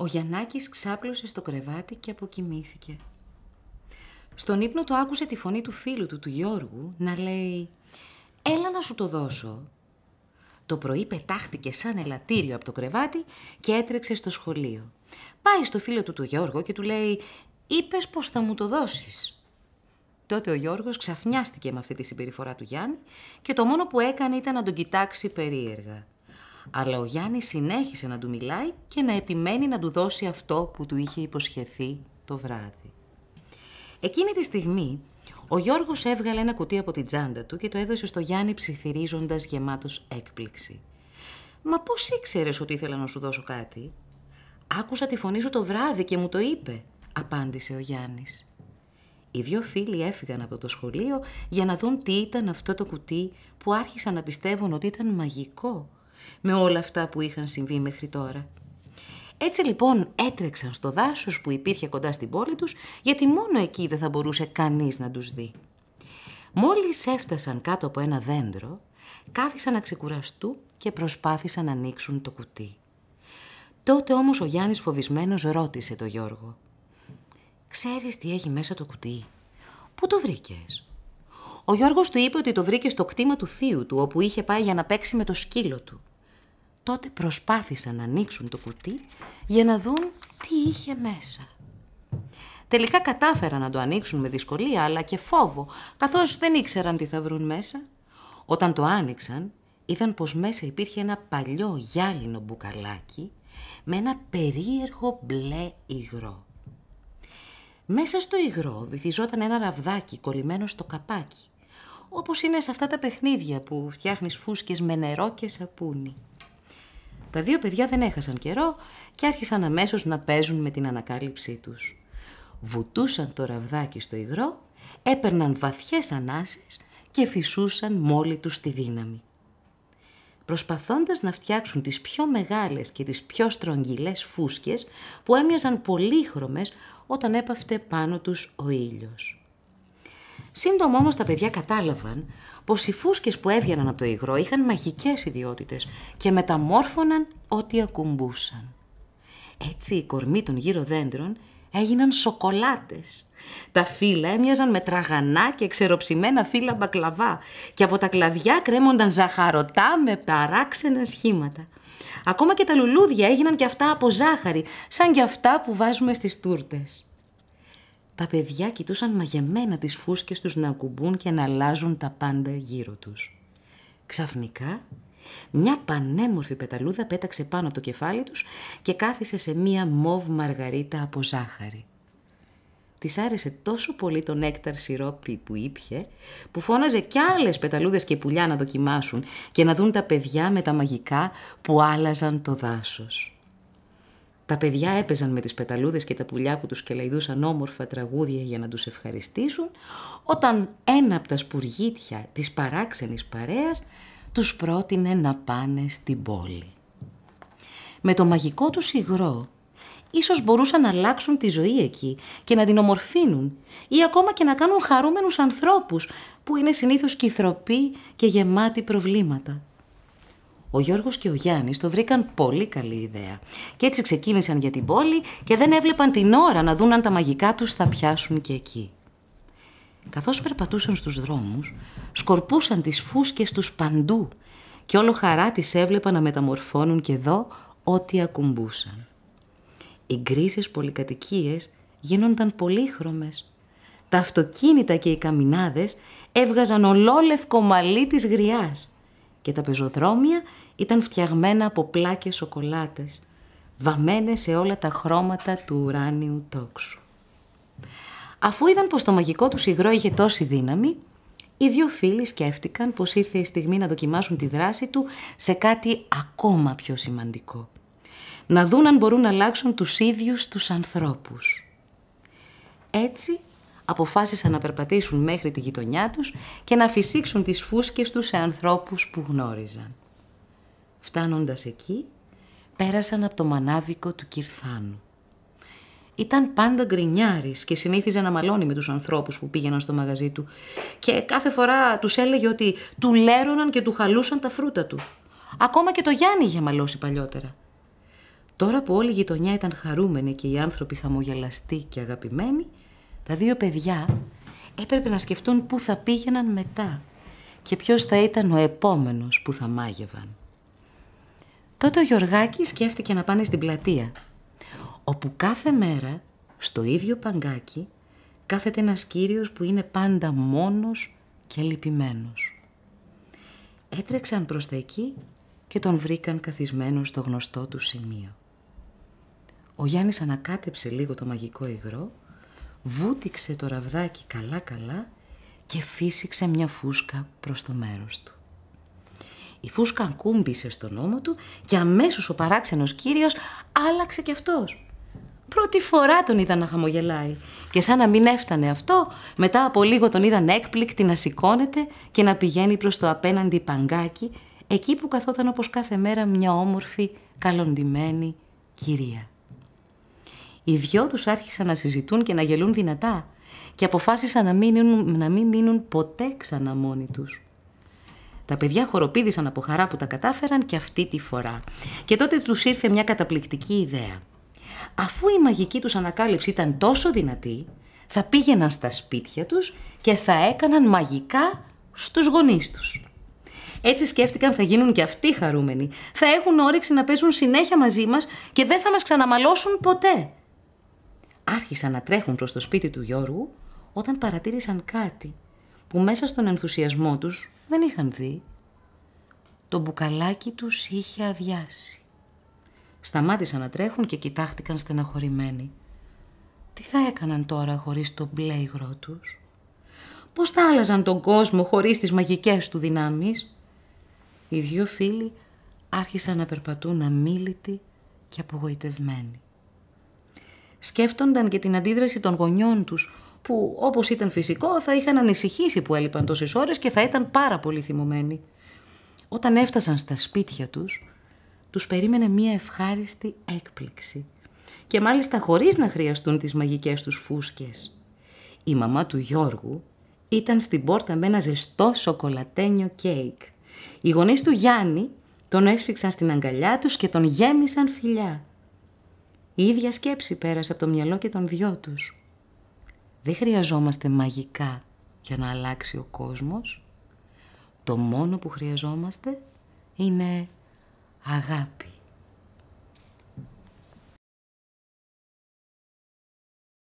Ο Γιαννάκης ξάπλωσε στο κρεβάτι και αποκοιμήθηκε. Στον ύπνο του άκουσε τη φωνή του φίλου του Γιώργου, να λέει «Έλα να σου το δώσω». Το πρωί πετάχτηκε σαν ελαττήριο από το κρεβάτι και έτρεξε στο σχολείο. Πάει στο φίλο του Γιώργο και του λέει «Είπες πως θα μου το δώσεις». Τότε ο Γιώργος ξαφνιάστηκε με αυτή τη συμπεριφορά του Γιάννη και το μόνο που έκανε ήταν να τον κοιτάξει περίεργα. Αλλά ο Γιάννης συνέχισε να του μιλάει και να επιμένει να του δώσει αυτό που του είχε υποσχεθεί το βράδυ. Εκείνη τη στιγμή ο Γιώργος έβγαλε ένα κουτί από την τσάντα του και το έδωσε στο Γιάννη ψιθυρίζοντας γεμάτος έκπληξη. «Μα πώς ήξερες ότι ήθελα να σου δώσω κάτι?» «Άκουσα τη φωνή σου το βράδυ και μου το είπε», απάντησε ο Γιάννης. Οι δύο φίλοι έφυγαν από το σχολείο για να δουν τι ήταν αυτό το κουτί που άρχισαν να πιστεύουν ότι ήταν μαγικό με όλα αυτά που είχαν συμβεί μέχρι τώρα. Έτσι λοιπόν έτρεξαν στο δάσος που υπήρχε κοντά στην πόλη τους, γιατί μόνο εκεί δεν θα μπορούσε κανείς να τους δει. Μόλις έφτασαν κάτω από ένα δέντρο, κάθισαν να ξεκουραστούν και προσπάθησαν να ανοίξουν το κουτί. Τότε όμως ο Γιάννης φοβισμένος ρώτησε τον Γιώργο «Ξέρεις τι έχει μέσα το κουτί? Πού το βρήκες?» Ο Γιώργος του είπε ότι το βρήκε στο κτήμα του θείου του, όπου είχε πάει για να παίξει με το σκύλο του. Τότε προσπάθησαν να ανοίξουν το κουτί για να δουν τι είχε μέσα. Τελικά κατάφεραν να το ανοίξουν με δυσκολία αλλά και φόβο, καθώς δεν ήξεραν τι θα βρουν μέσα. Όταν το άνοιξαν, είδαν πως μέσα υπήρχε ένα παλιό γυάλινο μπουκαλάκι με ένα περίεργο μπλε υγρό. Μέσα στο υγρό βυθιζόταν ένα ραβδάκι κολλημένο στο καπάκι, όπως είναι σε αυτά τα παιχνίδια που φτιάχνεις φούσκες με νερό και σαπούνι. Τα δύο παιδιά δεν έχασαν καιρό και άρχισαν αμέσως να παίζουν με την ανακάλυψή τους. Βουτούσαν το ραβδάκι στο υγρό, έπαιρναν βαθιές ανάσες και φυσούσαν μόλι τους τη δύναμη. Προσπαθώντας να φτιάξουν τις πιο μεγάλες και τις πιο στρογγυλές φούσκες που έμοιαζαν πολύχρωμες όταν έπαφτε πάνω τους ο ήλιος. Σύντομα όμως τα παιδιά κατάλαβαν πως οι φούσκες που έβγαιναν από το υγρό είχαν μαγικές ιδιότητες και μεταμόρφωναν ό,τι ακουμπούσαν. Έτσι οι κορμοί των γύρω δέντρων έγιναν σοκολάτες. Τα φύλλα έμοιαζαν με τραγανά και ξεροψημένα φύλλα μπακλαβά και από τα κλαδιά κρέμονταν ζαχαρωτά με παράξενα σχήματα. Ακόμα και τα λουλούδια έγιναν και αυτά από ζάχαρη, σαν και αυτά που βάζουμε στις τούρτες. Τα παιδιά κοιτούσαν μαγεμένα τις φούσκες τους να ακουμπούν και να αλλάζουν τα πάντα γύρω τους. Ξαφνικά, μια πανέμορφη πεταλούδα πέταξε πάνω από το κεφάλι τους και κάθισε σε μια μοβ μαργαρίτα από ζάχαρη. Της άρεσε τόσο πολύ το νέκταρ σιρόπι που ήπιε, που φώναζε κι άλλες πεταλούδες και πουλιά να δοκιμάσουν και να δουν τα παιδιά με τα μαγικά που άλλαζαν το δάσος. Τα παιδιά έπαιζαν με τις πεταλούδες και τα πουλιά που τους κελαϊδούσαν όμορφα τραγούδια για να τους ευχαριστήσουν, όταν ένα από τα σπουργίτια της παράξενης παρέας τους πρότεινε να πάνε στην πόλη. Με το μαγικό τους υγρό, ίσως μπορούσαν να αλλάξουν τη ζωή εκεί και να την ομορφύνουν ή ακόμα και να κάνουν χαρούμενους ανθρώπους που είναι συνήθως κυθροποί και γεμάτοι προβλήματα. Ο Γιώργος και ο Γιάννης το βρήκαν πολύ καλή ιδέα και έτσι ξεκίνησαν για την πόλη και δεν έβλεπαν την ώρα να δουν αν τα μαγικά τους θα πιάσουν και εκεί. Καθώς περπατούσαν στους δρόμους, σκορπούσαν τις φούσκες τους παντού και όλο χαρά τις έβλεπαν να μεταμορφώνουν και εδώ ό,τι ακουμπούσαν. Οι γκρίζες πολυκατοικίες γίνονταν πολύχρωμες. Τα αυτοκίνητα και οι καμινάδες έβγαζαν ολόλευκο μαλλί της γριάς και τα πεζοδρόμια ήταν φτιαγμένα από πλάκες σοκολάτες, βαμμένες σε όλα τα χρώματα του ουράνιου τόξου. Αφού είδαν πως το μαγικό τους υγρό είχε τόση δύναμη, οι δύο φίλοι σκέφτηκαν πως ήρθε η στιγμή να δοκιμάσουν τη δράση του σε κάτι ακόμα πιο σημαντικό. Να δουν αν μπορούν να αλλάξουν τους ίδιους τους ανθρώπους. Έτσι αποφάσισαν να περπατήσουν μέχρι τη γειτονιά τους και να φυσήξουν τις φούσκες τους σε ανθρώπους που γνώριζαν. Φτάνοντας εκεί, πέρασαν από το μανάβικο του Κυρθάνου. Ήταν πάντα γκρινιάρης και συνήθιζε να μαλώνει με τους ανθρώπους που πήγαιναν στο μαγαζί του και κάθε φορά τους έλεγε ότι του λέρωναν και του χαλούσαν τα φρούτα του. Ακόμα και το Γιάννη είχε μαλώσει παλιότερα. Τώρα που όλη η γειτονιά ήταν χαρούμενη και οι άνθρωποι χαμογελαστοί και αγαπημένοι, τα δύο παιδιά έπρεπε να σκεφτούν πού θα πήγαιναν μετά και ποιος θα ήταν ο επόμενος που θα μάγευαν. Τότε ο Γιωργάκης σκέφτηκε να πάνε στην πλατεία, όπου κάθε μέρα, στο ίδιο παγκάκι, κάθεται ένας κύριος που είναι πάντα μόνος και λυπημένος. Έτρεξαν προς τα εκεί και τον βρήκαν καθισμένο στο γνωστό του σημείο. Ο Γιάννης ανακάτεψε λίγο το μαγικό υγρό, βούτυξε το ραβδάκι καλά-καλά και φύσηξε μια φούσκα προς το μέρος του. Η φούσκα ακούμπησε στον ώμο του και αμέσως ο παράξενος κύριος άλλαξε κι αυτός. Πρώτη φορά τον είδαν να χαμογελάει και σαν να μην έφτανε αυτό, μετά από λίγο τον είδαν έκπληκτη να σηκώνεται και να πηγαίνει προς το απέναντι παγκάκι, εκεί που καθόταν όπως κάθε μέρα μια όμορφη, καλοντυμένη κυρία. Οι δυο τους άρχισαν να συζητούν και να γελούν δυνατά και αποφάσισαν να μην μείνουν ποτέ ξανά μόνοι τους. Τα παιδιά χοροπήδησαν από χαρά που τα κατάφεραν και αυτή τη φορά. Και τότε τους ήρθε μια καταπληκτική ιδέα. Αφού η μαγική τους ανακάλυψη ήταν τόσο δυνατή, θα πήγαιναν στα σπίτια τους και θα έκαναν μαγικά στους γονείς τους. Έτσι σκέφτηκαν θα γίνουν και αυτοί χαρούμενοι. Θα έχουν όρεξη να παίζουν συνέχεια μαζί μας και δεν θα μας ξαναμαλώσουν ποτέ. Άρχισαν να τρέχουν προς το σπίτι του Γιώργου όταν παρατήρησαν κάτι που μέσα στον ενθουσιασμό τους δεν είχαν δει. Το μπουκαλάκι τους είχε αδειάσει. Σταμάτησαν να τρέχουν και κοιτάχτηκαν στεναχωρημένοι. Τι θα έκαναν τώρα χωρίς το μπλε υγρό τους? Πώς θα άλλαζαν τον κόσμο χωρίς τις μαγικές του δυνάμεις? Οι δύο φίλοι άρχισαν να περπατούν αμίλητοι και απογοητευμένοι. Σκέφτονταν και την αντίδραση των γονιών τους, που όπως ήταν φυσικό θα είχαν ανησυχήσει που έλειπαν τόσες ώρες και θα ήταν πάρα πολύ θυμωμένοι. Όταν έφτασαν στα σπίτια τους, τους περίμενε μία ευχάριστη έκπληξη και μάλιστα χωρίς να χρειαστούν τις μαγικές τους φούσκες. Η μαμά του Γιώργου ήταν στην πόρτα με ένα ζεστό σοκολατένιο κέικ. Οι γονείς του Γιάννη τον έσφιξαν στην αγκαλιά τους και τον γέμισαν φιλιά. Η ίδια σκέψη πέρασε από το μυαλό και των δυο τους. Δεν χρειαζόμαστε μαγικά για να αλλάξει ο κόσμος. Το μόνο που χρειαζόμαστε είναι αγάπη.